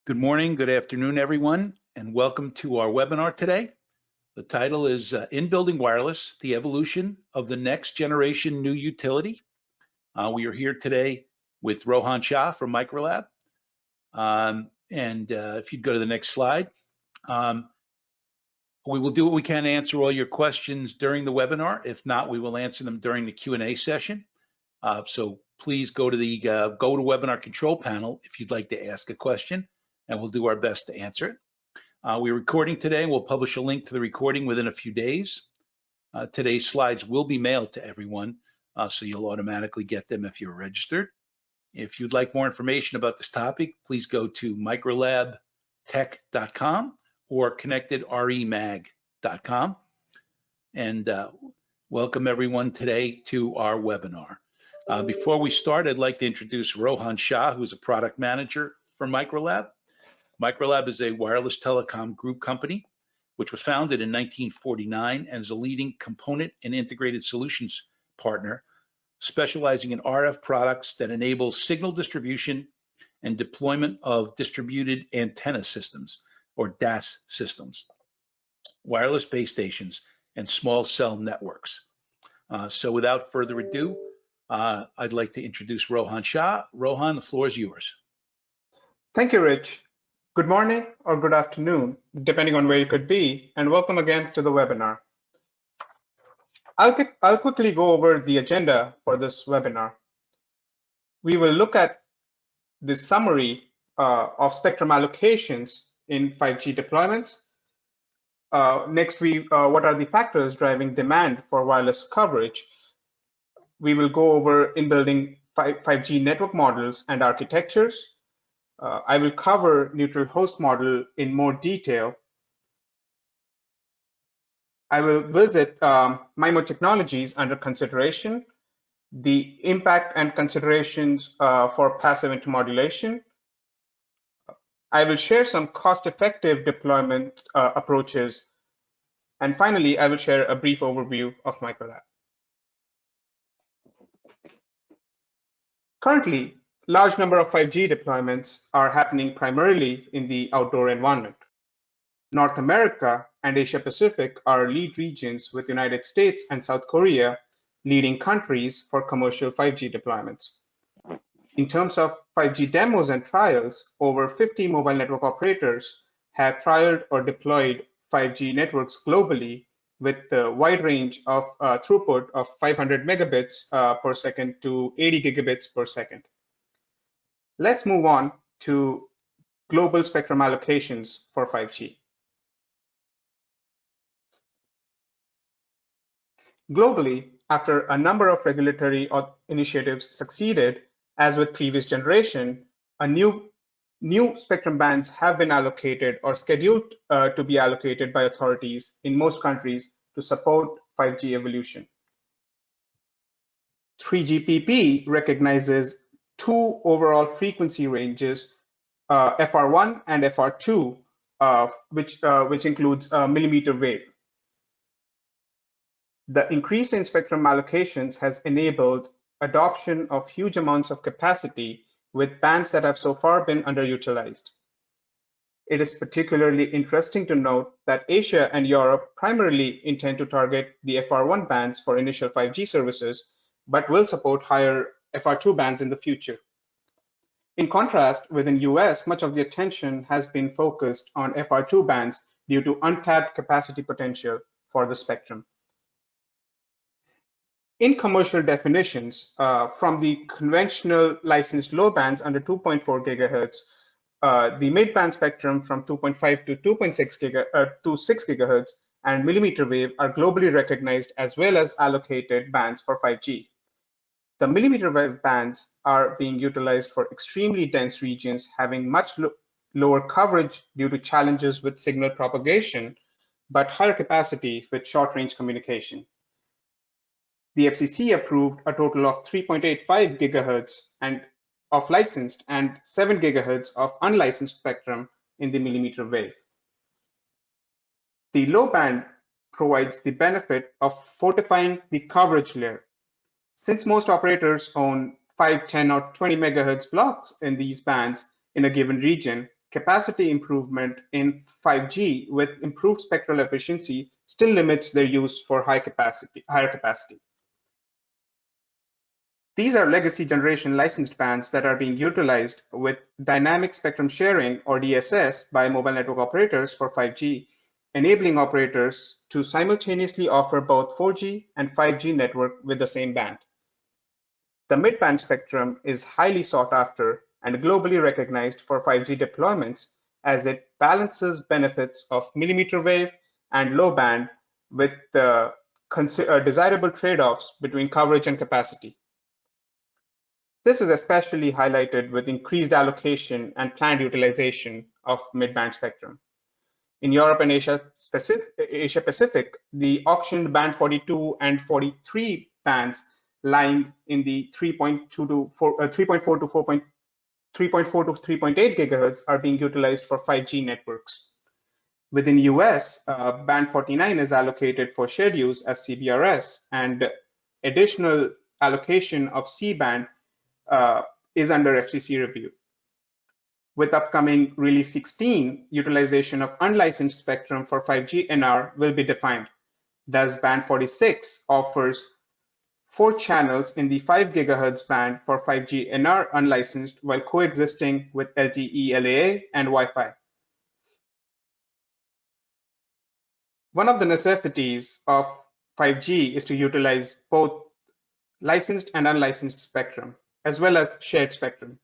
Good morning, good afternoon, everyone, and welcome to our webinar today. The title is In Building Wireless, the Evolution of the Next Generation New Utility. We are here today with Rohan Shah from Microlab. If you'd go to the next slide. We will do what we can to answer all your questions during the webinar. If not, we will answer them during the Q&A session. So please go to the GoToWebinar control panel if you'd like to ask a question, and we'll do our best to answer it. We're recording today. We'll publish a link to the recording within a few days. Today's slides will be mailed to everyone, so you'll automatically get them if you're registered. If you'd like more information about this topic, please go to microlabtech.com or connectedremag.com. And welcome everyone today to our webinar. Before we start, I'd like to introduce Rohan Shah, who's a product manager for Microlab. Microlab is a wireless telecom group company, which was founded in 1949 and is a leading component and integrated solutions partner, specializing in RF products that enable signal distribution and deployment of distributed antenna systems, or DAS systems, wireless base stations, and small cell networks. So without further ado, I'd like to introduce Rohan Shah. Rohan, the floor is yours. Thank you, Rich. Good morning or good afternoon, depending on where you could be, and welcome again to the webinar. I'll quickly go over the agenda for this webinar. We will look at the summary of spectrum allocations in 5G deployments. Next, what are the factors driving demand for wireless coverage? We will go over in-building 5G network models and architectures. I will cover neutral host model in more detail. I will visit MIMO technologies under consideration, the impact and considerations for passive intermodulation. I will share some cost-effective deployment approaches. And finally, I will share a brief overview of Microlab. Currently, large number of 5G deployments are happening primarily in the outdoor environment. North America and Asia Pacific are lead regions, with United States and South Korea leading countries for commercial 5G deployments. In terms of 5G demos and trials, over 50 mobile network operators have trialed or deployed 5G networks globally, with a wide range of throughput of 500 megabits per second to 80 gigabits per second. Let's move on to global spectrum allocations for 5G. Globally, after a number of regulatory initiatives succeeded, as with previous generation, new spectrum bands have been allocated or scheduled to be allocated by authorities in most countries to support 5G evolution. 3GPP recognizes two overall frequency ranges, FR1 and FR2, which includes millimeter wave. The increase in spectrum allocations has enabled adoption of huge amounts of capacity with bands that have so far been underutilized. It is particularly interesting to note that Asia and Europe primarily intend to target the FR1 bands for initial 5G services, but will support higher FR2 bands in the future. In contrast, within US, much of the attention has been focused on FR2 bands due to untapped capacity potential for the spectrum. In commercial definitions, from the conventional licensed low bands under 2.4 gigahertz, the mid-band spectrum from 2.5 to 6 gigahertz and millimeter wave are globally recognized as well as allocated bands for 5G. The millimeter wave bands are being utilized for extremely dense regions having much lower coverage due to challenges with signal propagation, but higher capacity with short-range communication. The FCC approved a total of 3.85 gigahertz of licensed and 7 gigahertz of unlicensed spectrum in the millimeter wave. The low band provides the benefit of fortifying the coverage layer. Since most operators own 5, 10, or 20 megahertz blocks in these bands in a given region, capacity improvement in 5G with improved spectral efficiency still limits their use for higher capacity. These are legacy generation licensed bands that are being utilized with dynamic spectrum sharing, or DSS, by mobile network operators for 5G, enabling operators to simultaneously offer both 4G and 5G network with the same band. The mid-band spectrum is highly sought after and globally recognized for 5G deployments, as it balances benefits of millimeter wave and low band with the desirable trade-offs between coverage and capacity. This is especially highlighted with increased allocation and planned utilization of mid-band spectrum. In Europe and Asia Pacific, the auctioned band 42 and 43 bands lying in the 3.4 to 3.8 gigahertz are being utilized for 5G networks. Within US, band 49 is allocated for shared use as CBRS, and additional allocation of C-band is under FCC review. With upcoming Release 16, utilization of unlicensed spectrum for 5G NR will be defined. Thus, band 46 offers 4 channels in the 5 gigahertz band for 5G NR unlicensed while coexisting with LTE LAA and Wi-Fi. One of the necessities of 5G is to utilize both licensed and unlicensed spectrum, as well as shared spectrum.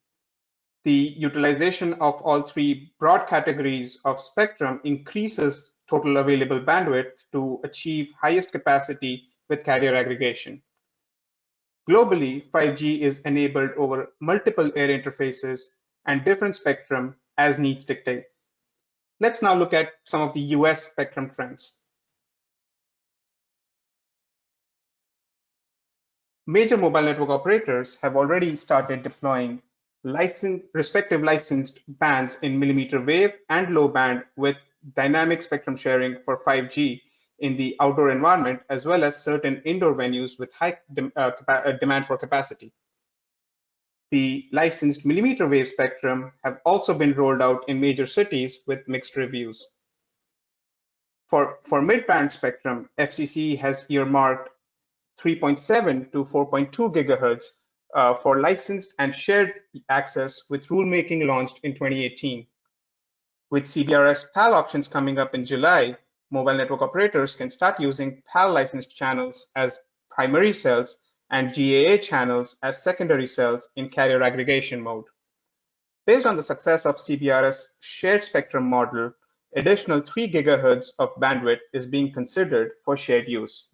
The utilization of all 3 broad categories of spectrum increases total available bandwidth to achieve highest capacity with carrier aggregation. Globally, 5G is enabled over multiple air interfaces and different spectrum as needs dictate. Let's now look at some of the US spectrum trends. Major mobile network operators have already started deploying respective licensed bands in millimeter wave and low band with dynamic spectrum sharing for 5G in the outdoor environment, as well as certain indoor venues with high demand for capacity. The licensed millimeter wave spectrum have also been rolled out in major cities with mixed reviews. For mid-band spectrum, FCC has earmarked 3.7 to 4.2 gigahertz for licensed and shared access, with rulemaking launched in 2018. With CBRS PAL auctions coming up in July, mobile network operators can start using PAL licensed channels as primary cells and GAA channels as secondary cells in carrier aggregation mode. Based on the success of CBRS shared spectrum model, additional 3 gigahertz of bandwidth is being considered for shared use.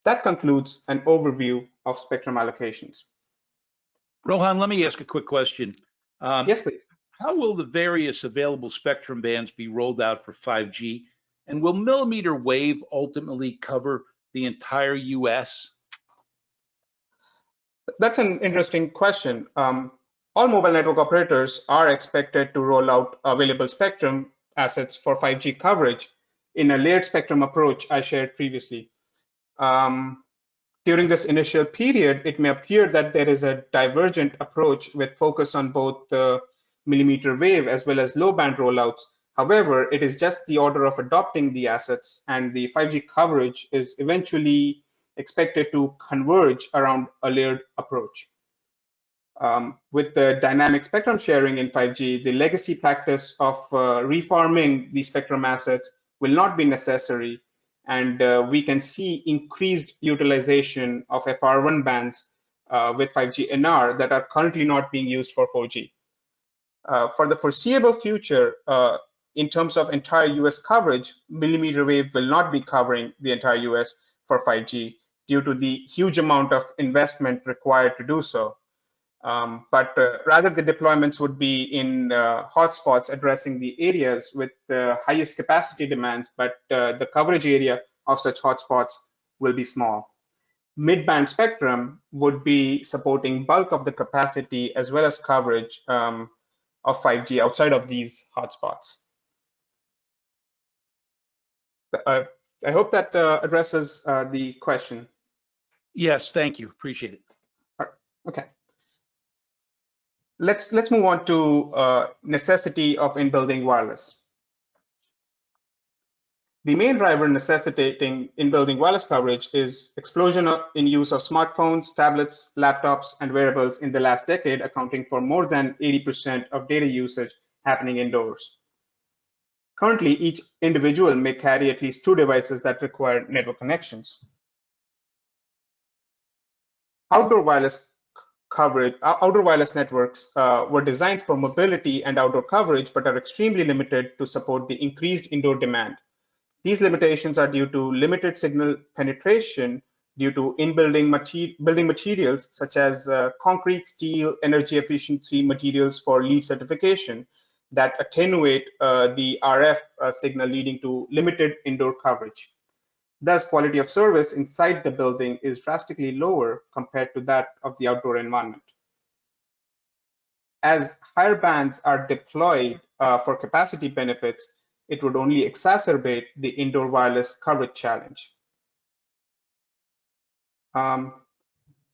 That concludes an overview of spectrum allocations. Rohan, let me ask a quick question. Yes, please. How will the various available spectrum bands be rolled out for 5G? And will millimeter wave ultimately cover the entire US? That's an interesting question. All mobile network operators are expected to roll out available spectrum assets for 5G coverage in a layered spectrum approach I shared previously. During this initial period, it may appear that there is a divergent approach with focus on both the millimeter wave as well as low band rollouts. However, it is just the order of adopting the assets, and the 5G coverage is eventually expected to converge around a layered approach. With the dynamic spectrum sharing in 5G, the legacy practice of reforming the spectrum assets will not be necessary, and we can see increased utilization of FR1 bands with 5G NR that are currently not being used for 4G. For the foreseeable future, in terms of entire US coverage, millimeter wave will not be covering the entire US for 5G due to the huge amount of investment required to do so. But rather, the deployments would be in hotspots addressing the areas with the highest capacity demands, but the coverage area of such hotspots will be small. Mid-band spectrum would be supporting bulk of the capacity as well as coverage of 5G outside of these hotspots. I hope that addresses the question. Yes, thank you. Appreciate it. Okay. Let's move on to necessity of in-building wireless. The main driver necessitating in-building wireless coverage is explosion in use of smartphones, tablets, laptops, and wearables in the last decade, accounting for more than 80% of data usage happening indoors. Currently, each individual may carry at least 2 devices that require network connections. Outdoor wireless networks were designed for mobility and outdoor coverage, but are extremely limited to support the increased indoor demand. These limitations are due to limited signal penetration due to building materials such as concrete, steel, energy efficiency materials for LEED certification that attenuate the RF signal, leading to limited indoor coverage. Thus, quality of service inside the building is drastically lower compared to that of the outdoor environment. As higher bands are deployed for capacity benefits, it would only exacerbate the indoor wireless coverage challenge.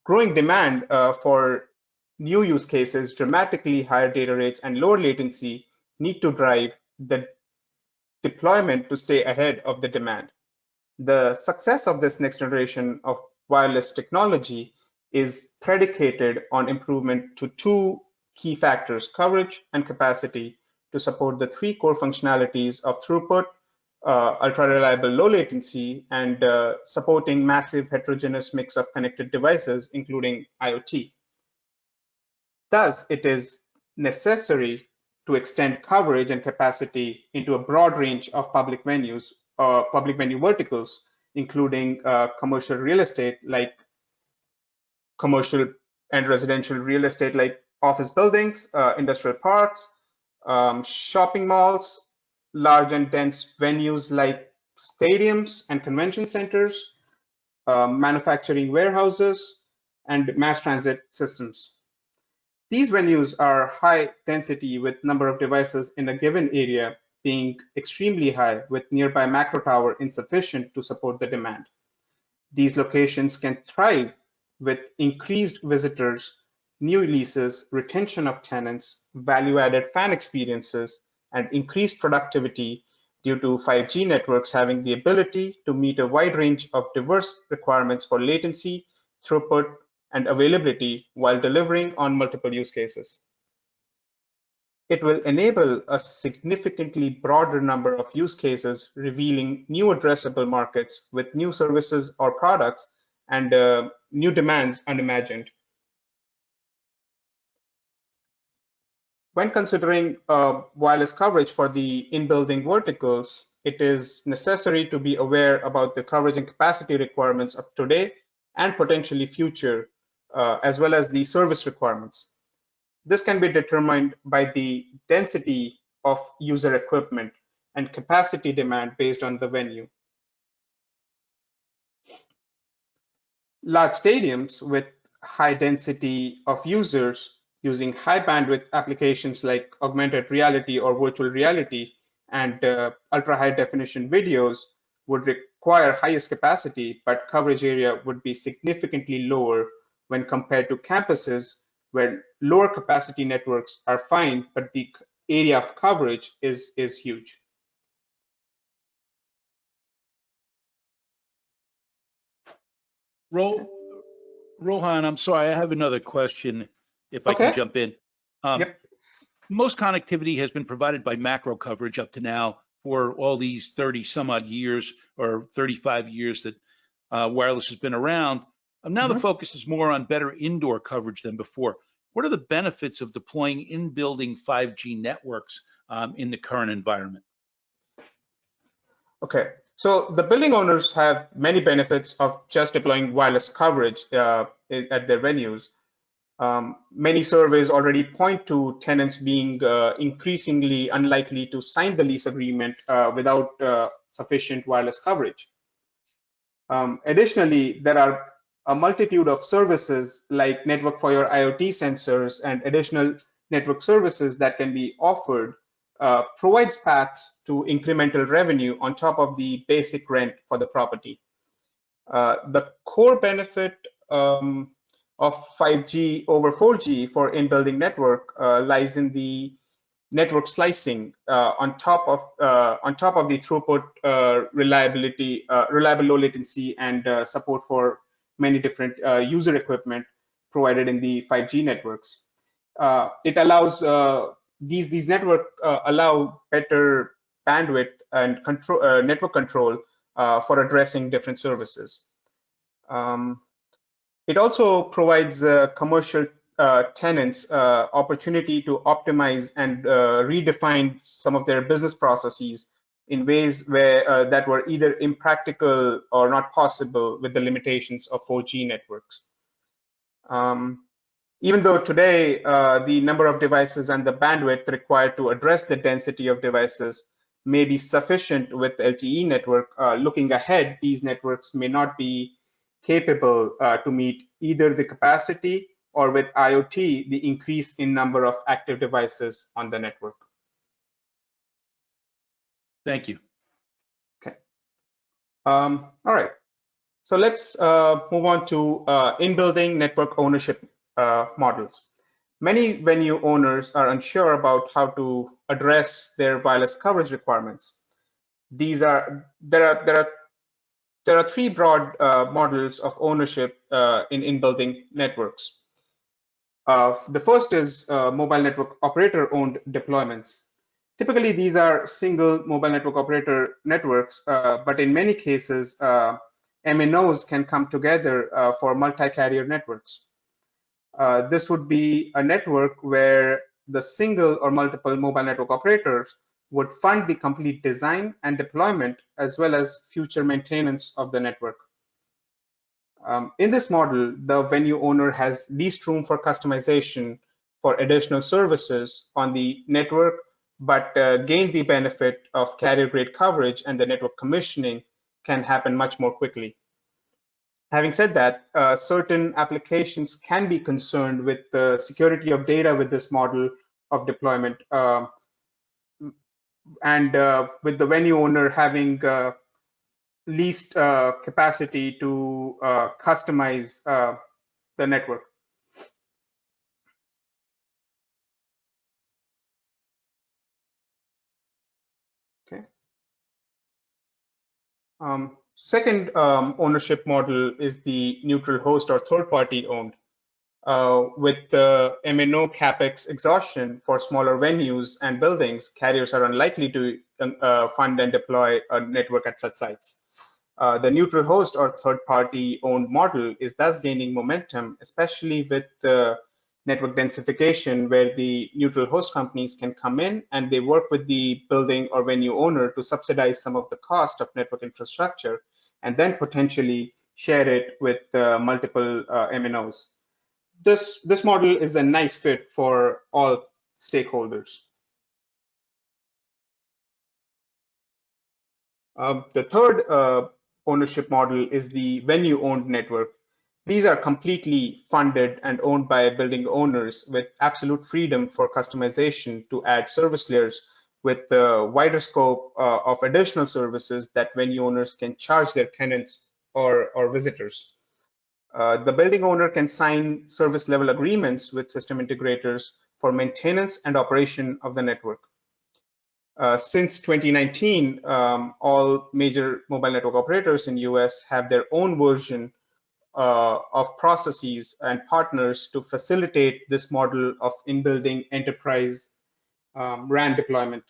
Growing demand for new use cases, dramatically higher data rates, and lower latency need to drive the deployment to stay ahead of the demand. The success of this next generation of wireless technology is predicated on improvement to 2 key factors: coverage and capacity, to support the 3 core functionalities of throughput, ultra-reliable low latency, and supporting massive heterogeneous mix of connected devices, including IoT. Thus, it is necessary to extend coverage and capacity into a broad range of public venues, public venue verticals, including commercial real estate, like commercial and residential real estate, like office buildings, industrial parks, shopping malls, large and dense venues like stadiums and convention centers, manufacturing warehouses, and mass transit systems. These venues are high density, with number of devices in a given area being extremely high, with nearby macro tower insufficient to support the demand. These locations can thrive with increased visitors, new leases, retention of tenants, value-added fan experiences, and increased productivity due to 5G networks having the ability to meet a wide range of diverse requirements for latency, throughput, and availability while delivering on multiple use cases. It will enable a significantly broader number of use cases, revealing new addressable markets with new services or products and new demands unimagined. When considering wireless coverage for the in-building verticals, it is necessary to be aware about the coverage and capacity requirements of today and potentially future, as well as the service requirements. This can be determined by the density of user equipment and capacity demand based on the venue. Large stadiums with high density of users using high bandwidth applications like augmented reality or virtual reality and ultra high definition videos would require highest capacity, but coverage area would be significantly lower when compared to campuses where lower capacity networks are fine, but the area of coverage is huge. Rohan, I'm sorry, I have another question if I can jump in. Yep. Most connectivity has been provided by macro coverage up to now for all these 30 some odd years or 35 years that wireless has been around. Now the focus is more on better indoor coverage than before. What are the benefits of deploying in-building 5G networks in the current environment? Okay, so the building owners have many benefits of just deploying wireless coverage at their venues. Many surveys already point to tenants being increasingly unlikely to sign the lease agreement without sufficient wireless coverage. Additionally, there are a multitude of services like network for your IoT sensors and additional network services that can be offered, provides paths to incremental revenue on top of the basic rent for the property. The core benefit of of 5G over 4G for in-building network lies in the network slicing on top of the throughput, reliable low latency, and support for many different user equipment provided in the 5G networks. It allows these network allow better bandwidth and control, network control for addressing different services. It also provides commercial tenants opportunity to optimize and redefine some of their business processes in ways where that were either impractical or not possible with the limitations of 4G networks. Even though today the number of devices and the bandwidth required to address the density of devices may be sufficient with LTE network, looking ahead, these networks may not be capable to meet either the capacity or with IoT, the increase in number of active devices on the network. Thank you. Okay. All right. So let's move on to in-building network ownership models. Many venue owners are unsure about how to address their wireless coverage requirements. There are three broad models of ownership in in-building networks. The first is mobile network operator-owned deployments. Typically, these are single mobile network operator networks, but in many cases, MNOs can come together for multi-carrier networks. This would be a network where the single or multiple mobile network operators would fund the complete design and deployment, as well as future maintenance of the network. In this model, the venue owner has least room for customization for additional services on the network, but gain the benefit of carrier-grade coverage, and the network commissioning can happen much more quickly. Having said that, certain applications can be concerned with the security of data with this model of deployment, and with the venue owner having least capacity to customize the network. Okay. Second ownership model is the neutral host or third-party owned. With the MNO capex exhaustion for smaller venues and buildings, carriers are unlikely to fund and deploy a network at such sites. The neutral host or third-party owned model is thus gaining momentum, especially with the network densification, where the neutral host companies can come in and they work with the building or venue owner to subsidize some of the cost of network infrastructure, and then potentially share it with multiple MNOs. This model is a nice fit for all stakeholders. The third ownership model is the venue-owned network. These are completely funded and owned by building owners with absolute freedom for customization to add service layers with the wider scope of additional services that venue owners can charge their tenants or visitors. The building owner can sign service level agreements with system integrators for maintenance and operation of the network. Since 2019, all major mobile network operators in US have their own version of processes and partners to facilitate this model of in-building enterprise RAN deployment.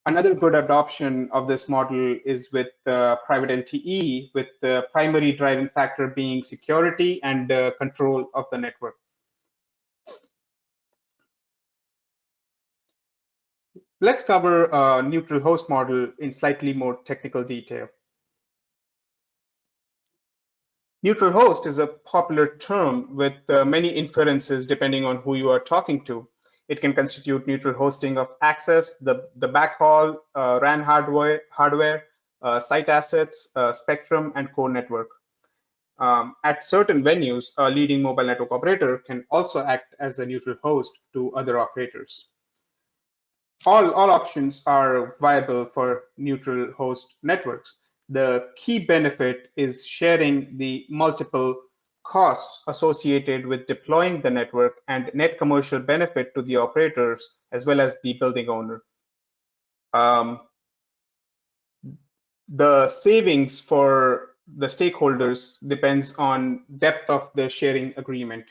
Another good adoption of this model is with private LTE, with the primary driving factor being security and control of the network. Let's cover a neutral host model in slightly more technical detail. Neutral host is a popular term with many inferences depending on who you are talking to. It can constitute neutral hosting of access, the backhaul, RAN hardware, site assets, spectrum, and core network. At certain venues, a leading mobile network operator can also act as a neutral host to other operators. All options are viable for neutral host networks. The key benefit is sharing the multiple costs associated with deploying the network and net commercial benefit to the operators as well as the building owner. The savings for the stakeholders depends on depth of the sharing agreement.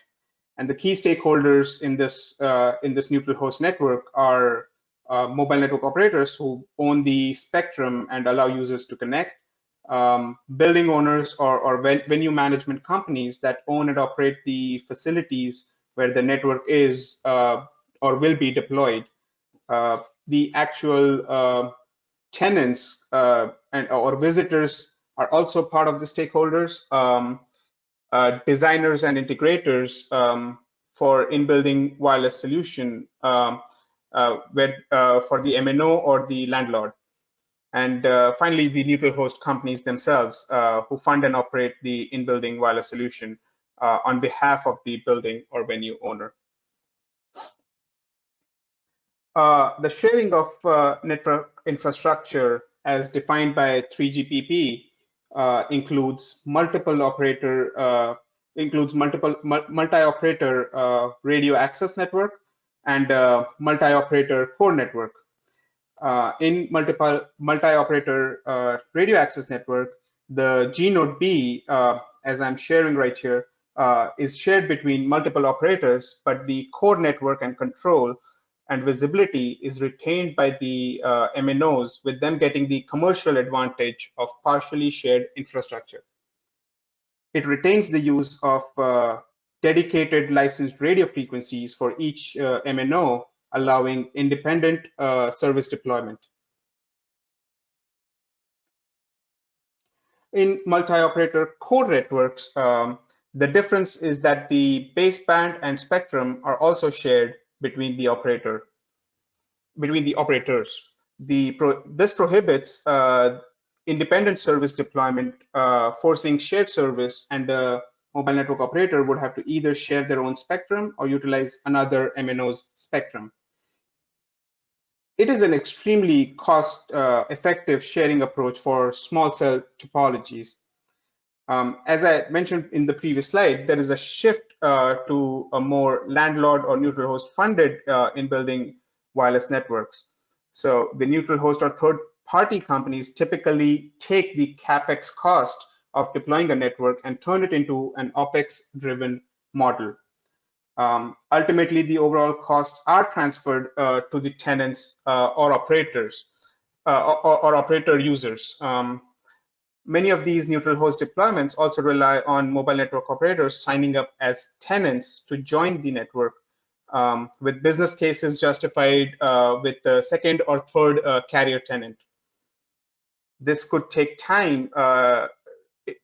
And the key stakeholders in this neutral host network are mobile network operators who own the spectrum and allow users to connect, building owners or venue management companies that own and operate the facilities where the network is or will be deployed. The actual tenants or visitors are also part of the stakeholders. Designers and integrators for in-building wireless solution for the MNO or the landlord. And finally, the neutral host companies themselves who fund and operate the in-building wireless solution on behalf of the building or venue owner. The sharing of network infrastructure as defined by 3GPP includes multi-operator radio access network and multi-operator core network. In multi-operator radio access network, the G node B, as I'm sharing right here, is shared between multiple operators, but the core network and control and visibility is retained by the MNOs, with them getting the commercial advantage of partially shared infrastructure. It retains the use of dedicated licensed radio frequencies for each MNO, allowing independent service deployment. In multi-operator core networks, the difference is that the baseband and spectrum are also shared between the operators. This prohibits independent service deployment, forcing shared service, and the mobile network operator would have to either share their own spectrum or utilize another MNO's spectrum. It is an extremely cost-effective sharing approach for small cell topologies. As I mentioned in the previous slide, there is a shift to a more landlord or neutral host funded in-building wireless networks. So the neutral host or third-party companies typically take the CapEx cost of deploying a network and turn it into an OpEx-driven model. Ultimately, the overall costs are transferred to the tenants or operators or operator users. Many of these neutral host deployments also rely on mobile network operators signing up as tenants to join the network, with business cases justified with the second or third carrier tenant. This could take time.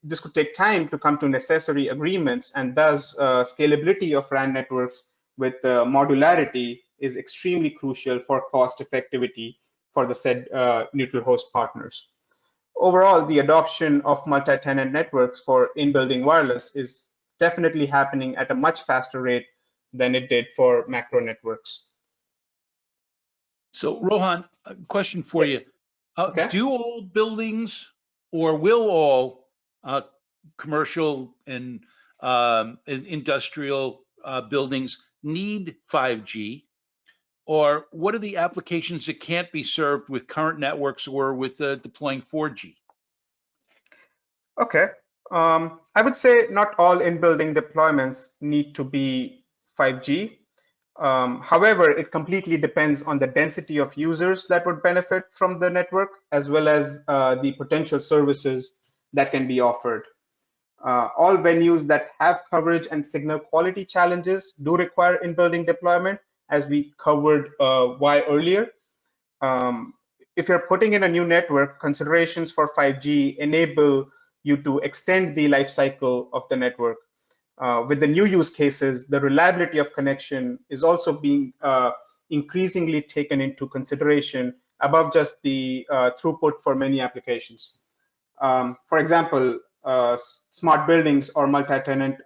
This could take time to come to necessary agreements, and thus scalability of RAN networks with modularity is extremely crucial for cost effectivity for the said neutral host partners. Overall, the adoption of multi-tenant networks for in-building wireless is definitely happening at a much faster rate than it did for macro networks. So Rohan, a question for you. Okay. Do all buildings or will all commercial and industrial buildings need 5G? Or what are the applications that can't be served with current networks or with deploying 4G? Okay. I would say not all in-building deployments need to be 5G. However, it completely depends on the density of users that would benefit from the network, as well as the potential services that can be offered. All venues that have coverage and signal quality challenges do require in-building deployment, as we covered why earlier. If you're putting in a new network, considerations for 5G enable you to extend the life cycle of the network. With the new use cases, the reliability of connection is also being increasingly taken into consideration above just the throughput for many applications. For example, smart buildings or multi-tenant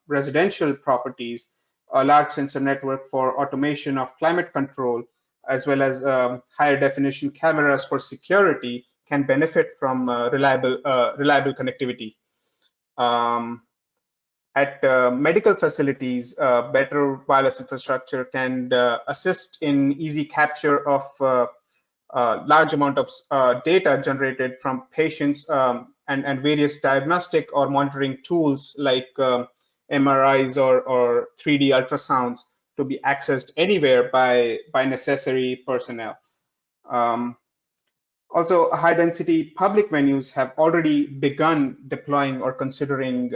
residential properties, a large sensor network for automation of climate control, as well as higher definition cameras for security can benefit from reliable connectivity. At medical facilities, better wireless infrastructure can assist in easy capture of large amount of data generated from patients and various diagnostic or monitoring tools like MRIs or 3D ultrasounds to be accessed anywhere by necessary personnel. Also, high-density public venues have already begun deploying or considering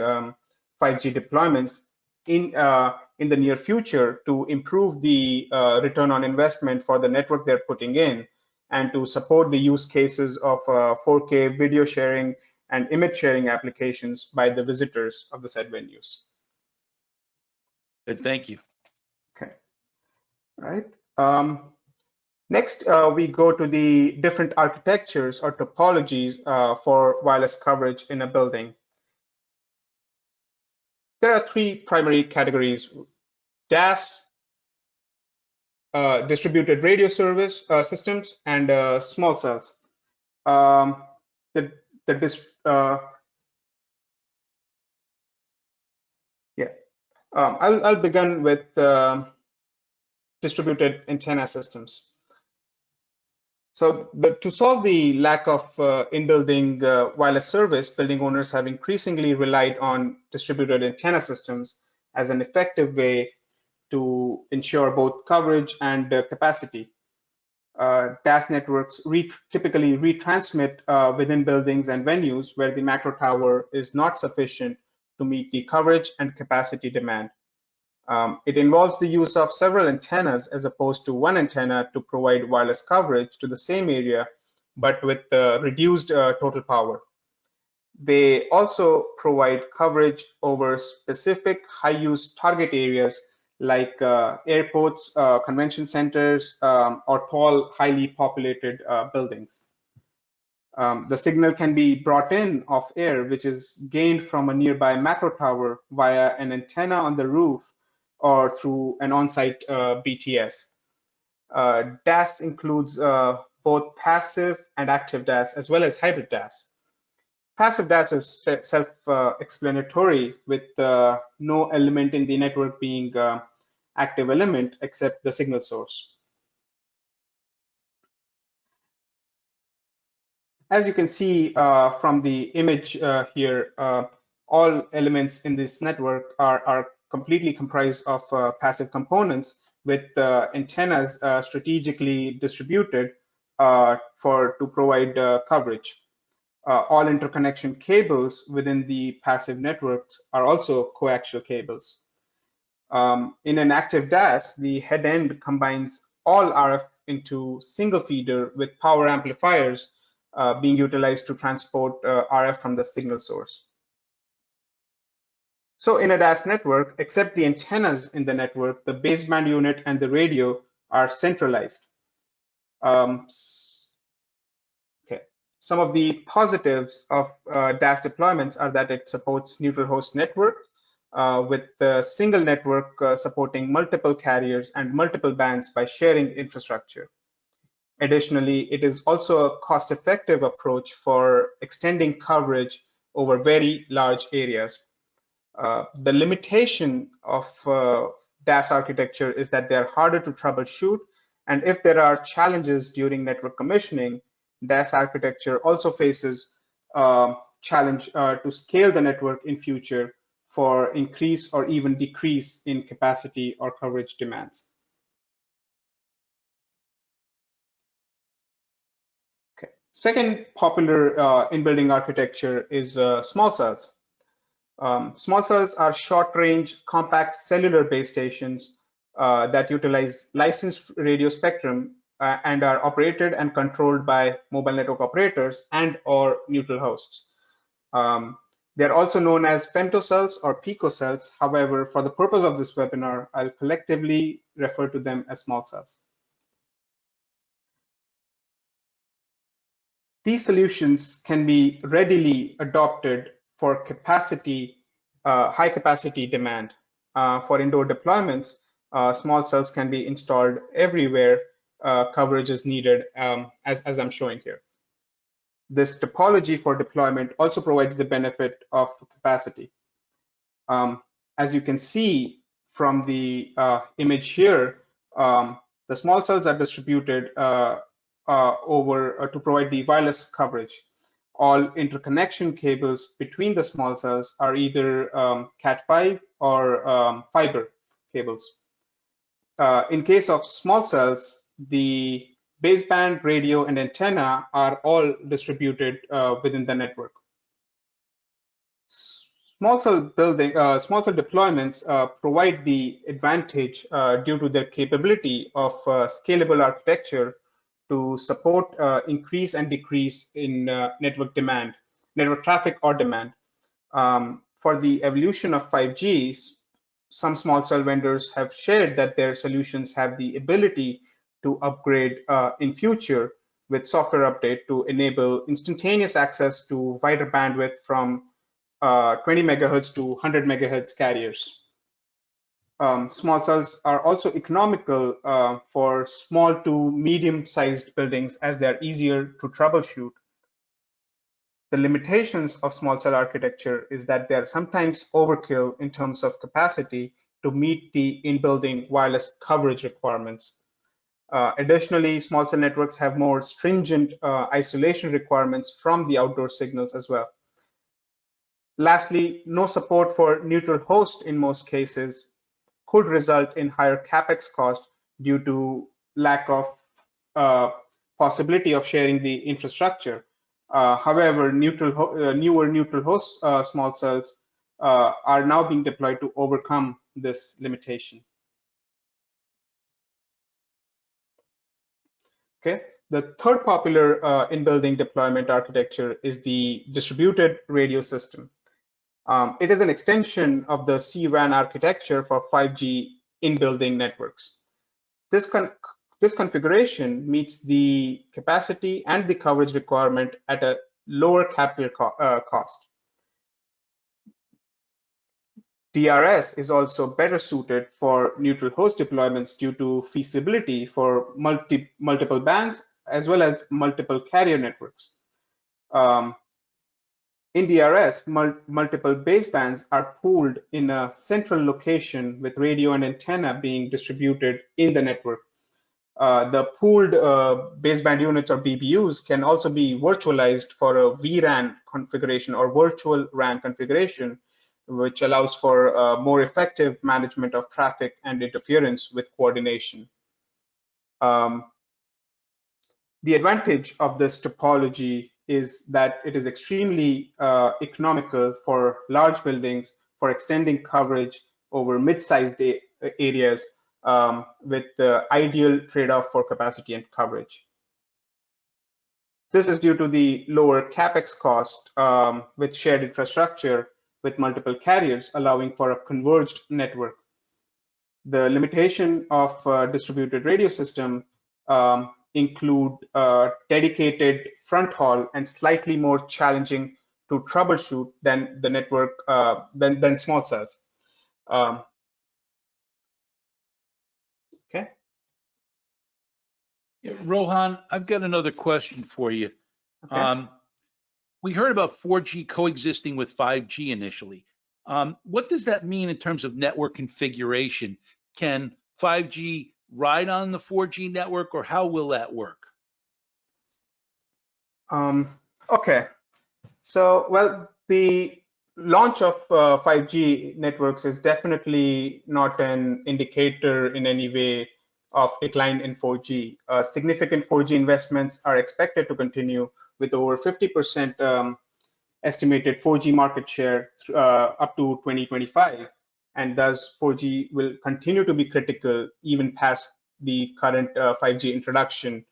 5G deployments in the near future to improve the return on investment for the network they're putting in, and to support the use cases of 4K video sharing and image sharing applications by the visitors of the said venues. Good, thank you. Okay, all right. Next, we go to the different architectures or topologies for wireless coverage in a building. There are three primary categories: DAS, distributed radio service systems, and small cells. I'll begin with distributed antenna systems. So to solve the lack of in-building wireless service, building owners have increasingly relied on distributed antenna systems as an effective way to ensure both coverage and capacity. DAS networks typically retransmit within buildings and venues where the macro tower is not sufficient to meet the coverage and capacity demand. It involves the use of several antennas as opposed to one antenna to provide wireless coverage to the same area, but with reduced total power. They also provide coverage over specific high-use target areas like airports, convention centers, or tall, highly populated buildings. The signal can be brought in off air, which is gained from a nearby macro tower via an antenna on the roof or through an on-site BTS. DAS includes both passive and active DAS, as well as hybrid DAS. Passive DAS is self-explanatory, with no element in the network being active element except the signal source. As you can see from the image here, all elements in this network are completely comprised of passive components with antennas strategically distributed to provide coverage. All interconnection cables within the passive network are also coaxial cables. In an active DAS, the head end combines all RF into single feeder with power amplifiers being utilized to transport RF from the signal source. So in a DAS network, except the antennas in the network, the baseband unit and the radio are centralized. Okay. Some of the positives of DAS deployments are that it supports neutral host network with the single network supporting multiple carriers and multiple bands by sharing infrastructure. Additionally, it is also a cost-effective approach for extending coverage over very large areas. The limitation of DAS architecture is that they're harder to troubleshoot, and if there are challenges during network commissioning, DAS architecture also faces challenge to scale the network in future for increase or even decrease in capacity or coverage demands. Okay. Second popular in-building architecture is small cells. Small cells are short-range, compact cellular base stations that utilize licensed radio spectrum and are operated and controlled by mobile network operators and/or neutral hosts. They're also known as femtocells or picocells. However, for the purpose of this webinar, I'll collectively refer to them as small cells. These solutions can be readily adopted for high capacity demand. For indoor deployments, small cells can be installed everywhere coverage is needed, as I'm showing here. This topology for deployment also provides the benefit of capacity. as you can see from the image here, the small cells are distributed to provide the wireless coverage. All interconnection cables between the small cells are either Cat5 or fiber cables. In case of small cells, the baseband, radio, and antenna are all distributed within the network. Small cell deployments provide the advantage due to their capability of scalable architecture to support increase and decrease in network traffic or demand. For the evolution of 5G, some small cell vendors have shared that their solutions have the ability to upgrade in future with software update to enable instantaneous access to wider bandwidth from 20 megahertz to 100 megahertz carriers. Small cells are also economical for small to medium-sized buildings as they're easier to troubleshoot. The limitations of small cell architecture is that they're sometimes overkill in terms of capacity to meet the in-building wireless coverage requirements. Additionally, small cell networks have more stringent isolation requirements from the outdoor signals as well. Lastly, no support for neutral host in most cases could result in higher capex cost due to lack of possibility of sharing the infrastructure. However, newer neutral host small cells are now being deployed to overcome this limitation. Okay. The third popular in-building deployment architecture is the distributed radio system. It is an extension of the C-WAN architecture for 5G in-building networks. This configuration meets the capacity and the coverage requirement at a lower capital cost. DRS is also better suited for neutral host deployments due to feasibility for multiple bands as well as multiple carrier networks. In DRS, multiple basebands are pooled in a central location with radio and antenna being distributed in the network. The pooled baseband units or BBUs can also be virtualized for a vRAN configuration or virtual RAN configuration, which allows for more effective management of traffic and interference with coordination. The advantage of this topology is that it is extremely economical for large buildings for extending coverage over mid-sized areas with the ideal trade-off for capacity and coverage. This is due to the lower capex cost with shared infrastructure with multiple carriers, allowing for a converged network. The limitation of distributed radio system include dedicated front haul and slightly more challenging to troubleshoot than the network than small cells. Okay. Yeah, Rohan, I've got another question for you. Okay. We heard about 4G coexisting with 5G initially. What does that mean in terms of network configuration? Can 5G ride on the 4G network, or how will that work? Okay. So, well, the launch of 5G networks is definitely not an indicator in any way of decline in 4G. Significant 4G investments are expected to continue with over 50% estimated 4G market share up to 2025. And thus 4G will continue to be critical even past the current 5G introduction.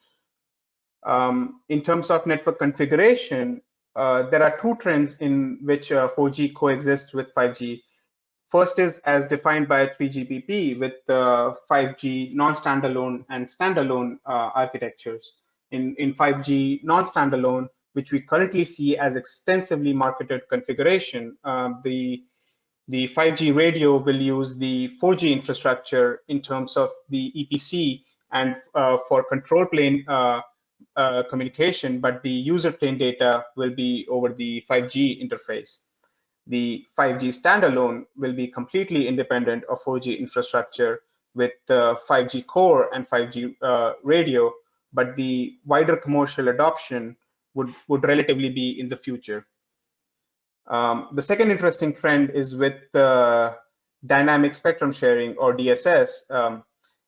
In terms of network configuration, there are two trends in which 4G coexists with 5G. First is as defined by 3GPP with 5G non-standalone and standalone architectures. In 5G non-standalone, which we currently see as extensively marketed configuration, the 5G radio will use the 4G infrastructure in terms of the EPC and for control plane communication, but the user plane data will be over the 5G interface. The 5G standalone will be completely independent of 4G infrastructure with 5G core and 5G radio, but the wider commercial adoption would relatively be in the future. The second interesting trend is with dynamic spectrum sharing, or DSS.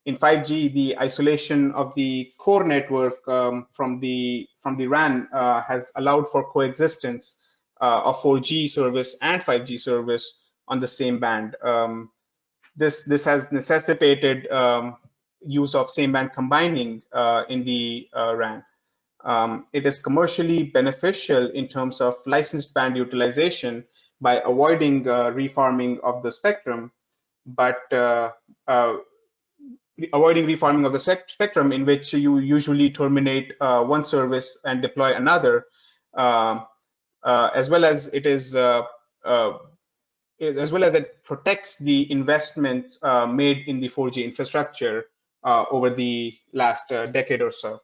In 5G, the isolation of the core network from the RAN has allowed for coexistence of 4G service and 5G service on the same band. This has necessitated use of same band combining in the RAN. It is commercially beneficial in terms of licensed band utilization by avoiding refarming of the spectrum, but avoiding refarming of the spectrum, in which you usually terminate one service and deploy another, as well as it protects the investment made in the 4G infrastructure over the last decade or so.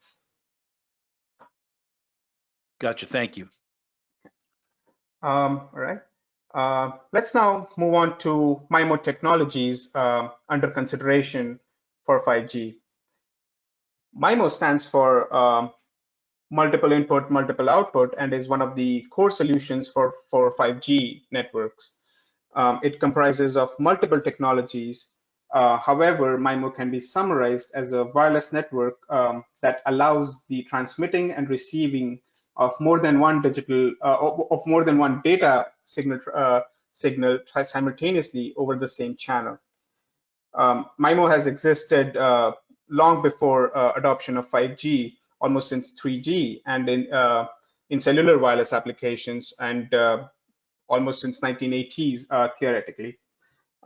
Gotcha. Thank you. All right. Let's now move on to MIMO technologies under consideration for 5G. MIMO stands for multiple input, multiple output, and is one of the core solutions for 5G networks. It comprises of multiple technologies. However, MIMO can be summarized as a wireless network that allows the transmitting and receiving of more than one data signal simultaneously over the same channel. MIMO has existed long before adoption of 5G, almost since 3G, and in cellular wireless applications, and almost since 1980s theoretically.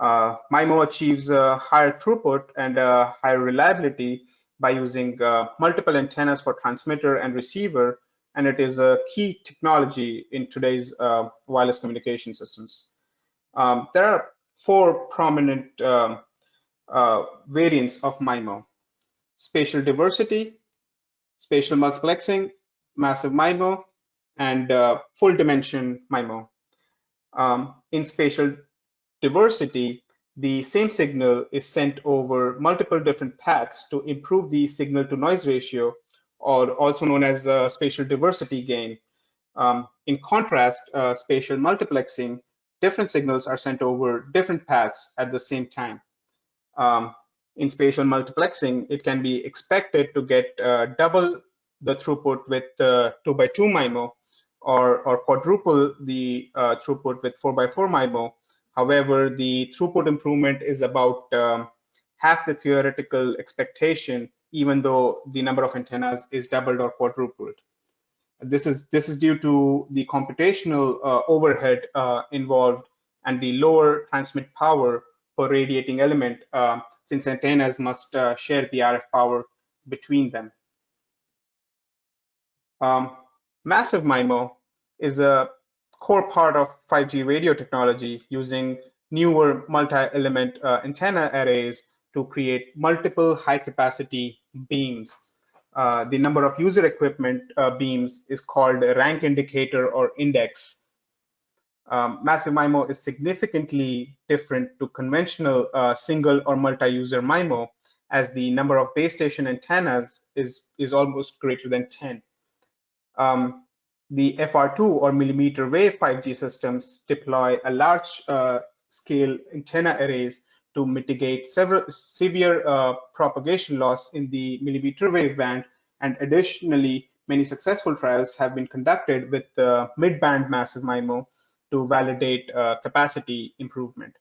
MIMO achieves higher throughput and higher reliability by using multiple antennas for transmitter and receiver, and it is a key technology in today's wireless communication systems. There are four prominent variants of MIMO: spatial diversity, spatial multiplexing, massive MIMO, and full dimension MIMO. In spatial diversity, the same signal is sent over multiple different paths to improve the signal to noise ratio, or also known as spatial diversity gain. In contrast, spatial multiplexing, different signals are sent over different paths at the same time. In spatial multiplexing, it can be expected to get double the throughput with 2x2 MIMO, or quadruple the throughput with 4x4 MIMO. However, the throughput improvement is about half the theoretical expectation, even though the number of antennas is doubled or quadrupled. This is due to the computational overhead involved and the lower transmit power per radiating element, since antennas must share the RF power between them. Massive MIMO is a core part of 5G radio technology, using newer multi-element antenna arrays to create multiple high-capacity beams. The number of user equipment beams is called a rank indicator or index. Massive MIMO is significantly different to conventional single or multi-user MIMO, as the number of base station antennas is almost greater than 10. The FR2 or millimeter wave 5G systems deploy a large scale antenna arrays to mitigate severe propagation loss in the millimeter wave band, and additionally, many successful trials have been conducted with the mid-band massive MIMO to validate capacity improvement.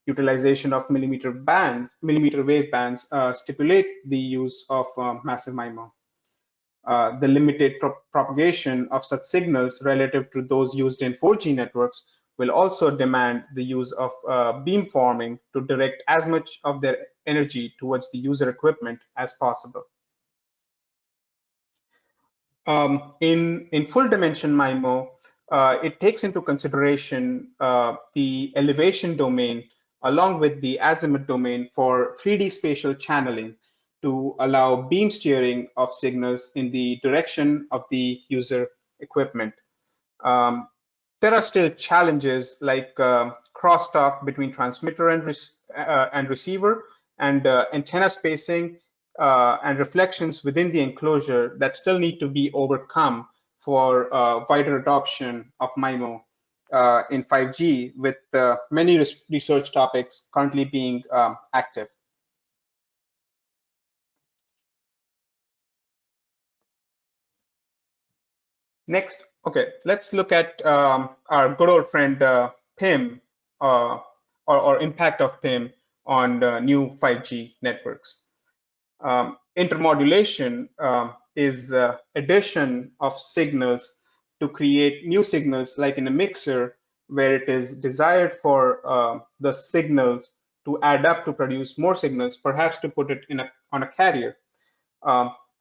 Utilization of millimeter wave bands stipulate the use of massive MIMO. The limited propagation of such signals relative to those used in 4G networks will also demand the use of beamforming to direct as much of their energy towards the user equipment as possible. In full dimension MIMO, it takes into consideration the elevation domain along with the azimuth domain for 3D spatial channeling to allow beam steering of signals in the direction of the user equipment. there are still challenges like crosstalk between transmitter and receiver, and antenna spacing and reflections within the enclosure that still need to be overcome for wider adoption of MIMO in 5G, with many research topics currently being active. Next, okay, let's look at our good old friend PIM, or impact of PIM on new 5G networks. Intermodulation is addition of signals to create new signals, like in a mixer, where it is desired for the signals to add up to produce more signals, perhaps to put it on a carrier.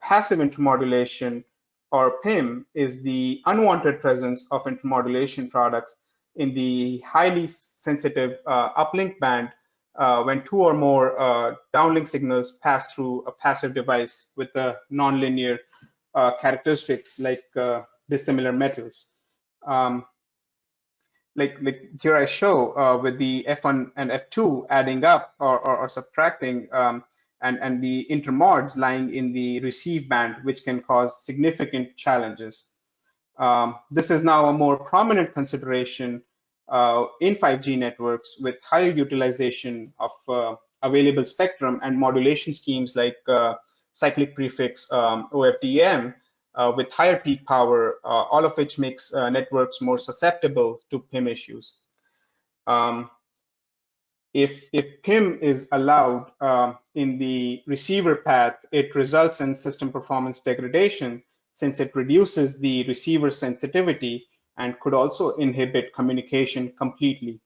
Passive intermodulation, or PIM, is the unwanted presence of intermodulation products in the highly sensitive uplink band when two or more downlink signals pass through a passive device with nonlinear characteristics like dissimilar metals. Like here I show with the F1 and F2 adding up or subtracting, and the intermods lying in the receive band, which can cause significant challenges. This is now a more prominent consideration in 5G networks, with higher utilization of available spectrum and modulation schemes like cyclic prefix OFDM, with higher peak power, all of which makes networks more susceptible to PIM issues. If PIM is allowed in the receiver path, it results in system performance degradation, since it reduces the receiver sensitivity and could also inhibit communication completely.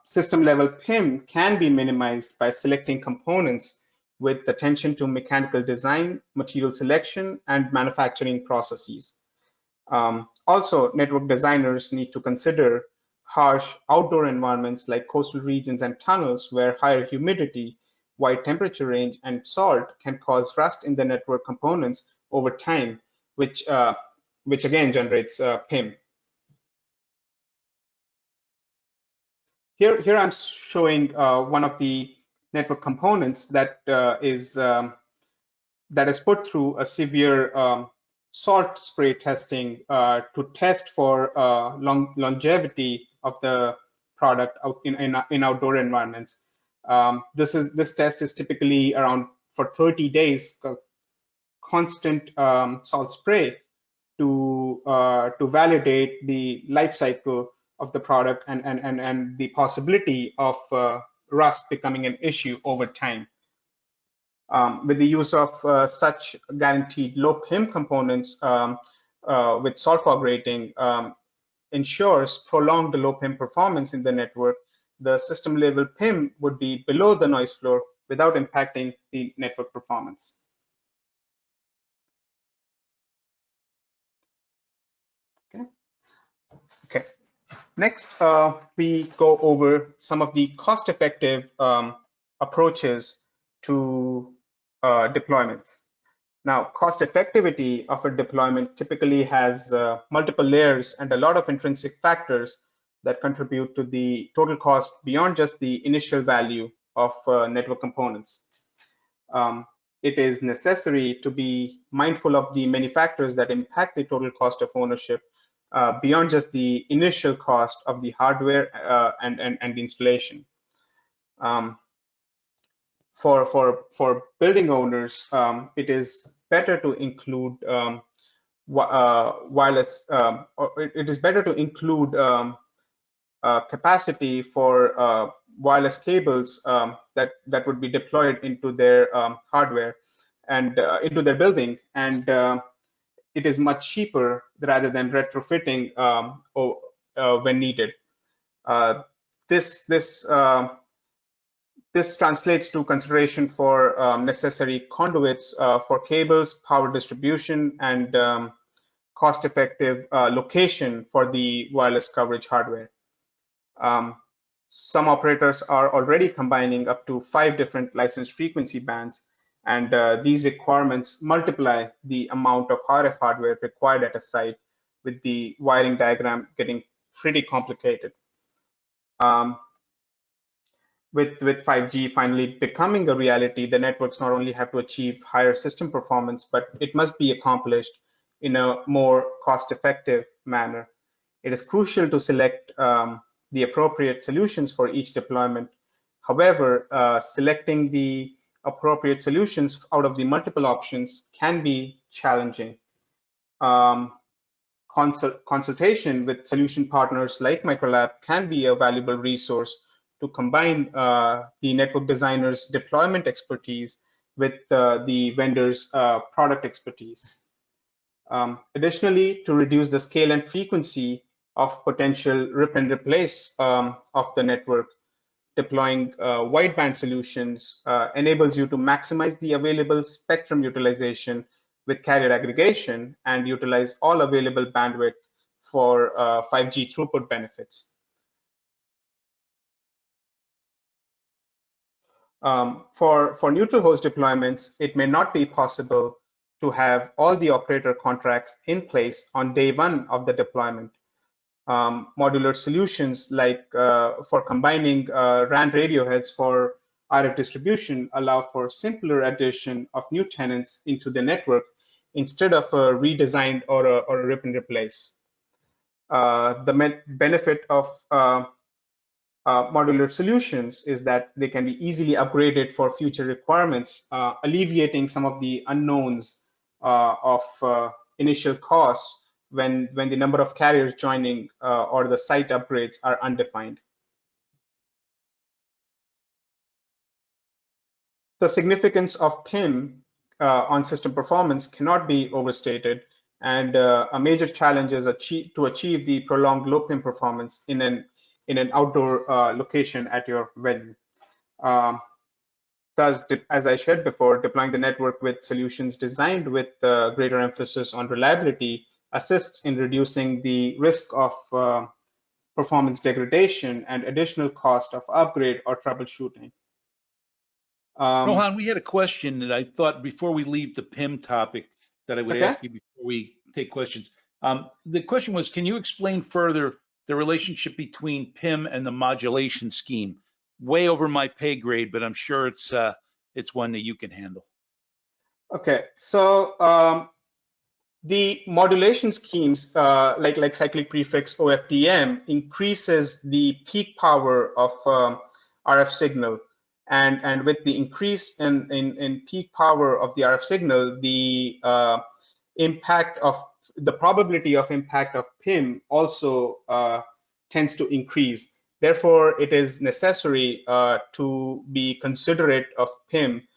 System level PIM can be minimized by selecting components with attention to mechanical design, material selection, and manufacturing processes. Also, network designers need to consider harsh outdoor environments like coastal regions and tunnels, where higher humidity, wide temperature range, and salt can cause rust in the network components over time, which again generates PIM. Here I'm showing one of the network components that is put through a severe salt spray testing to test for longevity of the product out in outdoor environments. This test is typically around for 30 days, constant salt spray to validate the life cycle of the product and the possibility of rust becoming an issue over time. With the use of such guaranteed low PIM components with salt fog rating, ensures prolonged low PIM performance in the network. The system level PIM would be below the noise floor without impacting the network performance. Okay. Next, we go over some of the cost-effective approaches to deployments. Now, cost effectivity of a deployment typically has multiple layers and a lot of intrinsic factors that contribute to the total cost beyond just the initial value of network components. It is necessary to be mindful of the many factors that impact the total cost of ownership beyond just the initial cost of the hardware and the installation. For building owners, it is better to include wireless. It is better to include capacity for wireless cables that would be deployed into their hardware and into their building, and it is much cheaper rather than retrofitting when needed. This translates to consideration for necessary conduits for cables, power distribution, and cost-effective location for the wireless coverage hardware. Some operators are already combining up to 5 different licensed frequency bands, and these requirements multiply the amount of RF hardware required at a site with the wiring diagram getting pretty complicated. With 5G finally becoming a reality, the networks not only have to achieve higher system performance, but it must be accomplished in a more cost-effective manner. It is crucial to select the appropriate solutions for each deployment. However, selecting the appropriate solutions out of the multiple options can be challenging. Consultation with solution partners like Microlab can be a valuable resource to combine the network designer's deployment expertise with the vendor's product expertise. Additionally, to reduce the scale and frequency of potential rip and replace of the network, deploying wideband solutions enables you to maximize the available spectrum utilization with carrier aggregation and utilize all available bandwidth for 5G throughput benefits. For neutral host deployments, it may not be possible to have all the operator contracts in place on day one of the deployment. Modular solutions like for combining RAN radio heads for RF distribution allow for simpler addition of new tenants into the network instead of a redesigned or a rip and replace. The benefit of modular solutions is that they can be easily upgraded for future requirements, alleviating some of the unknowns of initial costs when the number of carriers joining or the site upgrades are undefined. The significance of PIM on system performance cannot be overstated, and a major challenge is to achieve the prolonged low PIM performance in an outdoor location at your venue. Thus, as I shared before, deploying the network with solutions designed with greater emphasis on reliability assists in reducing the risk of performance degradation and additional cost of upgrade or troubleshooting. Rohan, we had a question that I thought before we leave the PIM topic that I would ask you before we take questions. The question was, can you explain further the relationship between PIM and the modulation scheme? Way over my pay grade, but I'm sure it's one that you can handle. Okay, so the modulation schemes like cyclic prefix OFDM increases the peak power of RF signal, and with the increase in peak power of the RF signal, the probability of impact of PIM also tends to increase. Therefore, it is necessary to be considerate of PIM.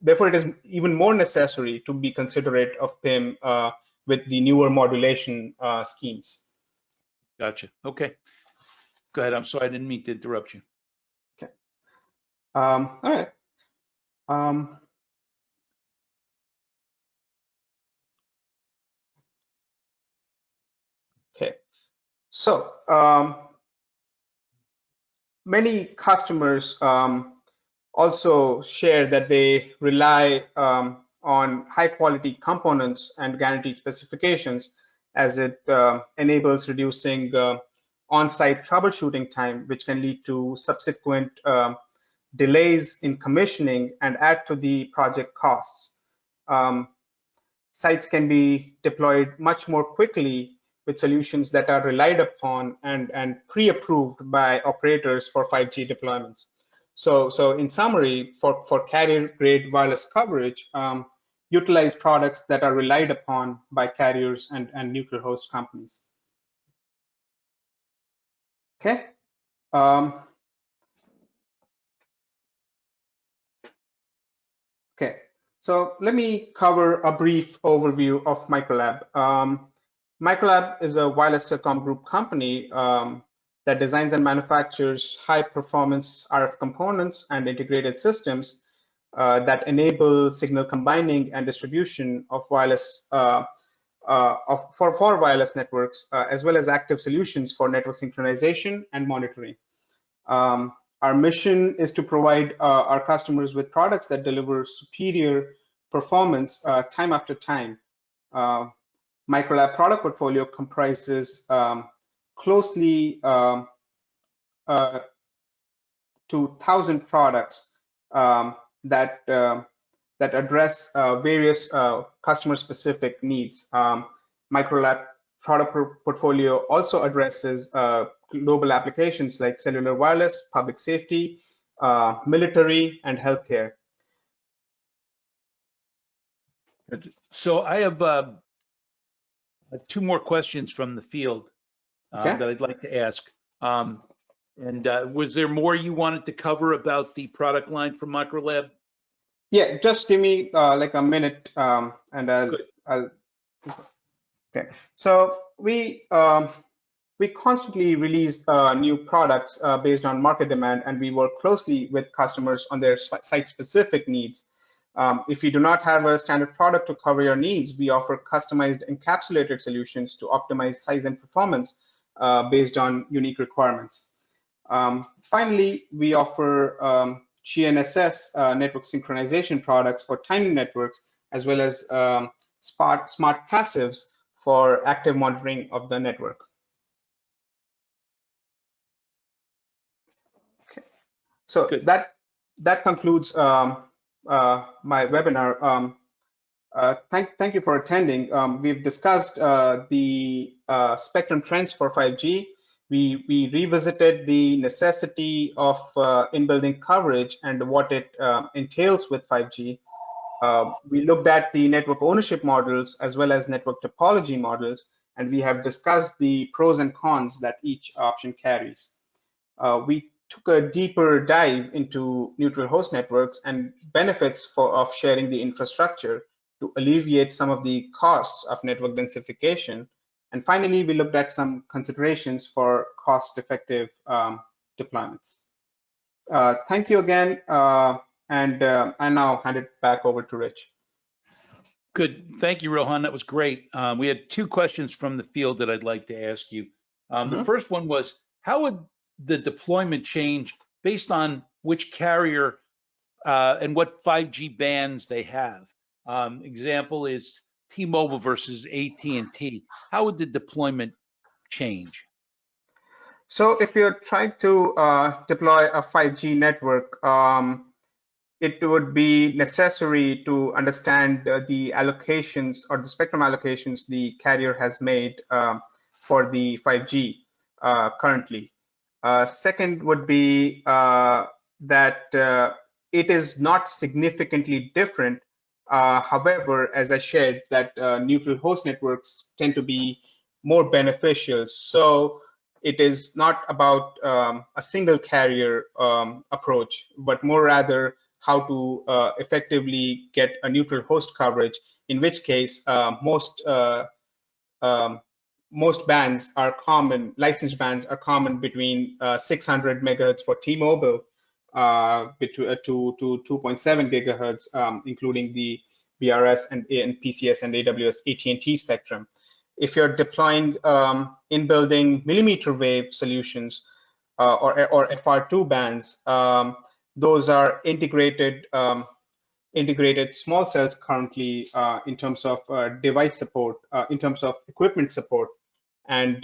Therefore, it is even more necessary to be considerate of PIM with the newer modulation schemes. Gotcha. Okay. Go ahead. I'm sorry, I didn't mean to interrupt you. Okay. All right. Okay. So many customers also share that they rely on high quality components and guaranteed specifications, as it enables reducing on-site troubleshooting time, which can lead to subsequent delays in commissioning and add to the project costs. Sites can be deployed much more quickly with solutions that are relied upon and pre-approved by operators for 5G deployments. So in summary, for carrier-grade wireless coverage, utilize products that are relied upon by carriers and neutral host companies. Okay. Okay. So let me cover a brief overview of Microlab. Microlab is a wireless telecom group company that designs and manufactures high-performance RF components and integrated systems that enable signal combining and distribution of wireless for wireless networks, as well as active solutions for network synchronization and monitoring. Our mission is to provide our customers with products that deliver superior performance time after time. Microlab product portfolio comprises closely to 1,000 products that address various customer-specific needs. Microlab product portfolio also addresses global applications like cellular wireless, public safety, military, and healthcare. So I have 2 more questions from the field Okay. that I'd like to ask. Was there more you wanted to cover about the product line from Microlab? Yeah, just give me like a minute, and I'll. Okay. So we constantly release new products based on market demand, and we work closely with customers on their site-specific needs. If you do not have a standard product to cover your needs, we offer customized encapsulated solutions to optimize size and performance based on unique requirements. Finally, we offer GNSS network synchronization products for timing networks, as well as smart passives for active monitoring of the network. Okay, so Good. that concludes my webinar. Thank you for attending. We've discussed the spectrum trends for 5G. We revisited the necessity of in-building coverage and what it entails with 5G. We looked at the network ownership models as well as network topology models, and we have discussed the pros and cons that each option carries. We took a deeper dive into neutral host networks and benefits of sharing the infrastructure to alleviate some of the costs of network densification. And finally, we looked at some considerations for cost-effective deployments. Thank you again, and I now hand it back over to Rich. Good. Thank you, Rohan. That was great. We had 2 questions from the field that I'd like to ask you. The first one was, how would the deployment change based on which carrier and what 5G bands they have? Example is T-Mobile versus AT&T. How would the deployment change? So if you're trying to deploy a 5G network, it would be necessary to understand the allocations or the spectrum allocations the carrier has made for the 5G currently. Second would be that it is not significantly different. However, as I shared, that neutral host networks tend to be more beneficial. So it is not about a single carrier approach, but more rather how to effectively get a neutral host coverage, in which case most bands are common, licensed bands are common between 600 megahertz for T-Mobile to 2.7 gigahertz, including the BRS and PCS and AWS AT&T spectrum. If you're deploying in-building millimeter wave solutions or FR2 bands, those are integrated small cells currently in terms of device support, in terms of equipment support, and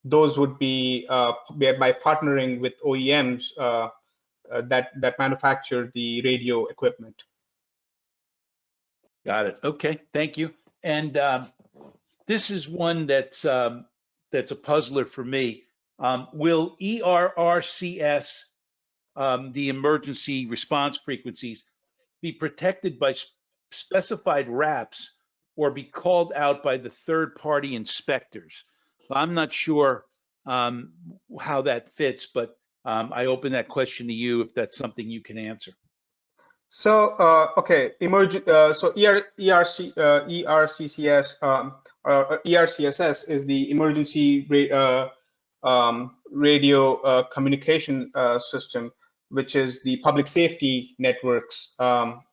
those would be by partnering with OEMs that manufacture the radio equipment. Got it. Okay, thank you. And this is one that's a puzzler for me. Will ERRCS, the emergency response frequencies, be protected by specified wraps or be called out by the third-party inspectors? I'm not sure how that fits, but I open that question to you if that's something you can answer. So okay, ERCCS or ERCSS is the emergency radio communication system, which is the public safety networks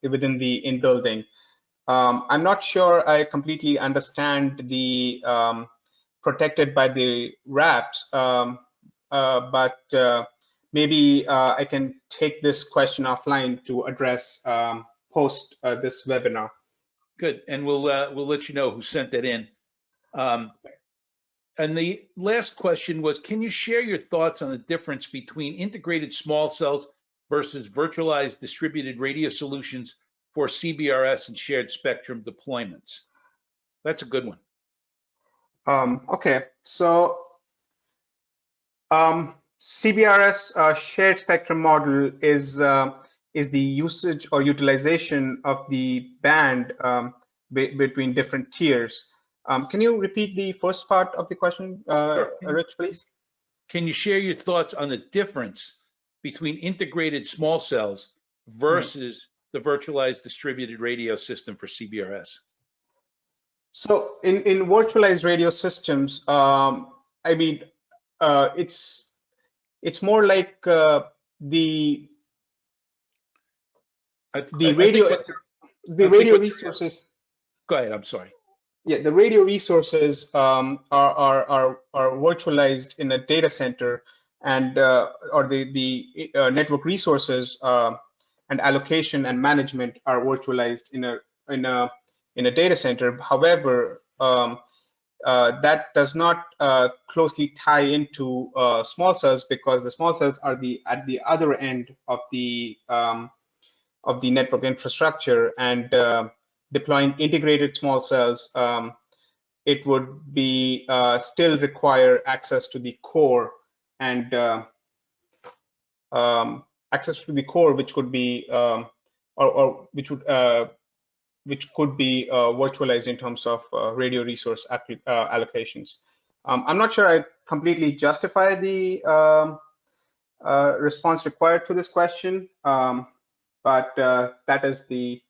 within the in-building. I'm not sure I completely understand the protected by the wraps, but maybe I can take this question offline to address post this webinar. Good, and we'll let you know who sent that in. And the last question was, can you share your thoughts on the difference between integrated small cells versus virtualized distributed radio solutions for CBRS and shared spectrum deployments? That's a good one. Okay, so CBRS shared spectrum model is the usage or utilization of the band between different tiers. Can you repeat the first part of the question, Sure. Rich, please? Can you share your thoughts on the difference between integrated small cells versus the virtualized distributed radio system for CBRS? So in virtualized radio systems, I mean, it's more like the radio resources. Go ahead. I'm sorry. Yeah, the radio resources are virtualized in a data center, and or the network resources and allocation and management are virtualized in a data center. However, that does not closely tie into small cells, because the small cells are at the other end of the network infrastructure, and deploying integrated small cells, it would be still require access to the core, and access to the core, which could be which could be virtualized in terms of radio resource allocations. I'm not sure I completely justify the response required to this question, but that is the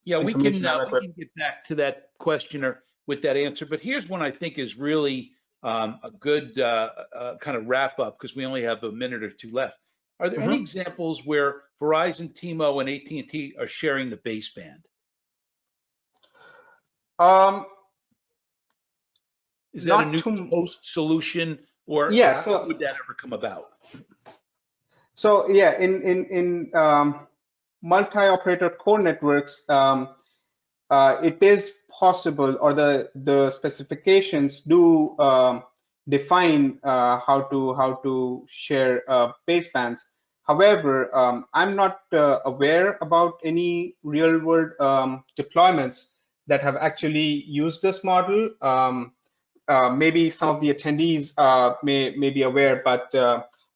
yeah, we can get back to that questioner with that answer. But here's one I think is really a good kind of wrap up, because we only have a minute or two left. Are there any examples where Verizon, T-Mo, and AT&T are sharing the baseband? Is that a new host solution, or how would that ever come about? So yeah, in multi-operator core networks, it is possible, or the specifications do define how to share basebands. However, I'm not aware about any real-world deployments that have actually used this model. Maybe some of the attendees may be aware, but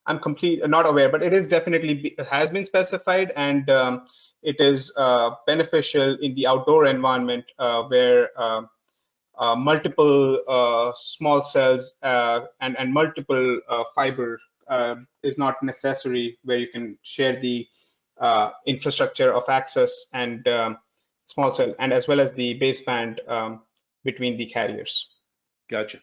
I'm not aware. But it is definitely has been specified, and it is beneficial in the outdoor environment where multiple small cells and multiple fiber is not necessary, where you can share the infrastructure of access and small cell, and as well as the baseband between the carriers. Gotcha.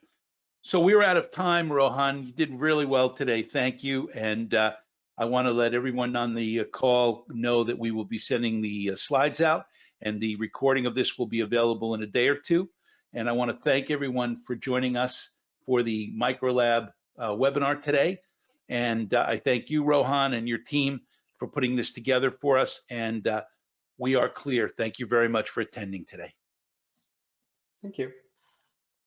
So we're out of time, Rohan. You did really well today. Thank you. And I want to let everyone on the call know that we will be sending the slides out, and the recording of this will be available in a day or two. And I want to thank everyone for joining us for the Microlab webinar today. And I thank you, Rohan, and your team for putting this together for us. And we are clear. Thank you very much for attending today. Thank you.